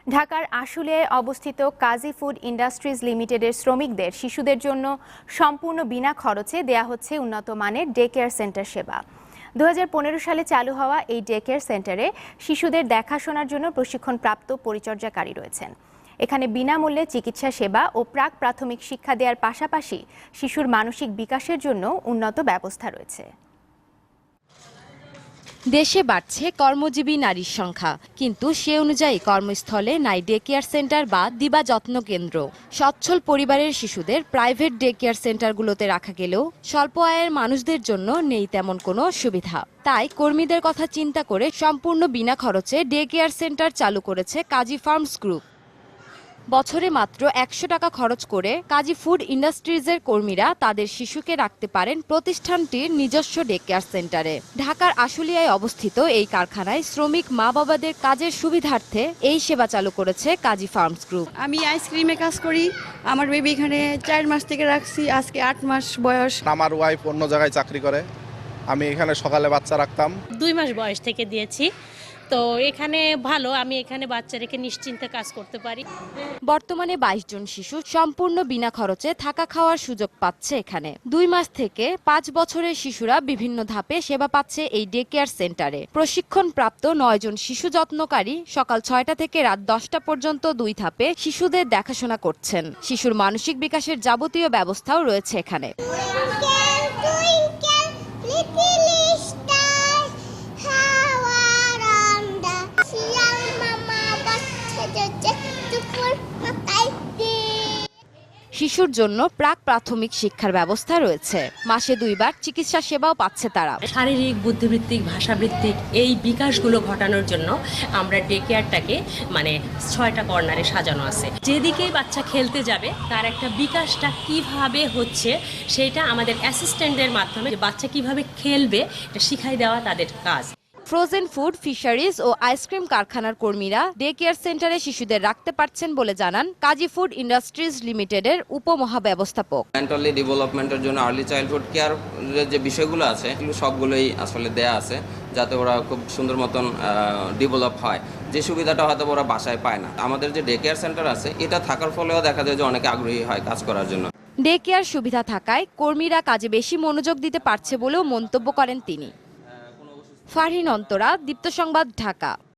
ঢাকার আশুলিয়ায় অবস্থিত কাজী food industries লিমিটেডের শ্রমিকদের শিশুদের জন্য সম্পূর্ণ বিনা খরচে দেয়া হচ্ছে উন্নত মানের ডে কেয়ার সেন্টার সেবা। 2015 সালে চালু হওয়া এই ডে কেয়ার সেন্টারে শিশুদের দেখাশোনার জন্য প্রশিক্ষণপ্রাপ্ত পরিচর্যাকারী রয়েছেন। এখানে বিনামূল্যে চিকিৎসা সেবা ও প্রাক প্রাথমিক শিক্ষা দেওয়ার পাশাপাশি শিশুর মানসিক বিকাশের জন্য উন্নত ব্যবস্থা রয়েছে। দেশে বাড়ছে কর্মজীবী নারীর সংখ্যা, কিন্তু সে অনুযায়ী কর্মস্থলে নাই ডে কেয়ার সেন্টার বা দিবা যত্ন কেন্দ্র। সচ্ছল পরিবারের শিশুদের প্রাইভেট ডে কেয়ার সেন্টারগুলোতে রাখা গেলেও স্বল্প আয়ের মানুষদের জন্য নেই তেমন কোনো সুবিধা। তাই কর্মীদের কথা চিন্তা করে সম্পূর্ণ বিনা খরচে ডে কেয়ার সেন্টার চালু করেছে কাজী ফার্মস গ্রুপ। বছরে মাত্র 100 টাকা খরচ করে কাজী ফুড ইন্ডাস্ট্রিজের কর্মীরা তাদের শিশুকে রাখতে পারেন প্রতিষ্ঠানটির নিজস্ব ডে কেয়ার সেন্টারে। ঢাকার আশুলিয়ায় অবস্থিত এই কারখানায় শ্রমিক মা বাবাদের কাজের সুবিধার্থে এই সেবা চালু করেছে কাজী ফার্মস গ্রুপ। আমি আইসক্রিমে কাজ করি। আমার বেবি এখানে 4 মাস থেকে রাখছি, আজকে 8 মাস বয়স। আমার ওয়াইফ অন্য জায়গায় চাকরি করে, আমি এখানে সকালে বাচ্চা রাখতাম। 2 মাস বয়স থেকে দিয়েছি, তো এখানে ভালো, আমি এখানে বাচ্চা রেখে নিশ্চিন্তে কাজ করতে পারি। বর্তমানে 22 জন শিশু সম্পূর্ণ বিনা খরচে থাকা খাওয়ার সুযোগ পাচ্ছে এখানে। 2 মাস থেকে 5 বছরের শিশুরা বিভিন্ন ধাপে সেবা পাচ্ছে এই ডে কেয়ার সেন্টারে। প্রশিক্ষণ প্রাপ্ত 9 জন শিশু যত্নকারী সকাল 6টা থেকে রাত 10টা পর্যন্ত 2 ধাপে শিশুদের দেখাশোনা করছেন। শিশুর মানসিক বিকাশের যাবতীয় ব্যবস্থাও রয়েছে এখানে। শিশুর জন্য প্রাক প্রাথমিক শিক্ষার ব্যবস্থা রয়েছে। মাসে 2 বার চিকিৎসা সেবাও পাচ্ছে তারা। শারীরিক, বুদ্ধিবৃত্তিক, ভাষাবৃত্তিক এই বিকাশগুলো ঘটানোর জন্য আমরা ডে কেয়ারটাকে 6টা কর্নারে সাজানো আছে। যেদিকেই বাচ্চা খেলতে যাবে তার একটা বিকাশটা কিভাবে হচ্ছে সেটা আমাদের অ্যাসিস্ট্যান্টদের মাধ্যমে বাচ্চা কিভাবে খেলবে এটা শিখাই দেওয়া তাদের কাজ। ফ্রোজেন ফুড, ফিশারিজ ও আইসক্রিম কারখানার কর্মীরা ডে কেয়ার সেন্টারে শিশুদের রাখতে পারছেন বলে জানান কাজী ফুড ইন্ডাস্ট্রিজ লিমিটেডের উপমহাব্যবস্থাপক। মেন্টালি ডেভেলপমেন্টের জন্য আর্লি চাইল্ডহুড কেয়ার যে বিষয়গুলো আছে এগুলো সবগুলোই আসলে দেয়া আছে, যাতে ওরা খুব সুন্দর মতন ডেভেলপ হয়। যে সুবিধাটা হয়তো ওরা বাসায় পায় না। আমাদের যে ডে কেয়ার সেন্টার আছে এটা থাকার ফলেও দেখা যায় যে অনেকে আগ্রহী হয় কাজ করার জন্য। ডে কেয়ার সুবিধা থাকায় কর্মীরা কাজে বেশি মনোযোগ দিতে পারছে বলেও মন্তব্য করেন তিনি। ফারহিন অন্তরা, দীপ্ত সংবাদ, ঢাকা।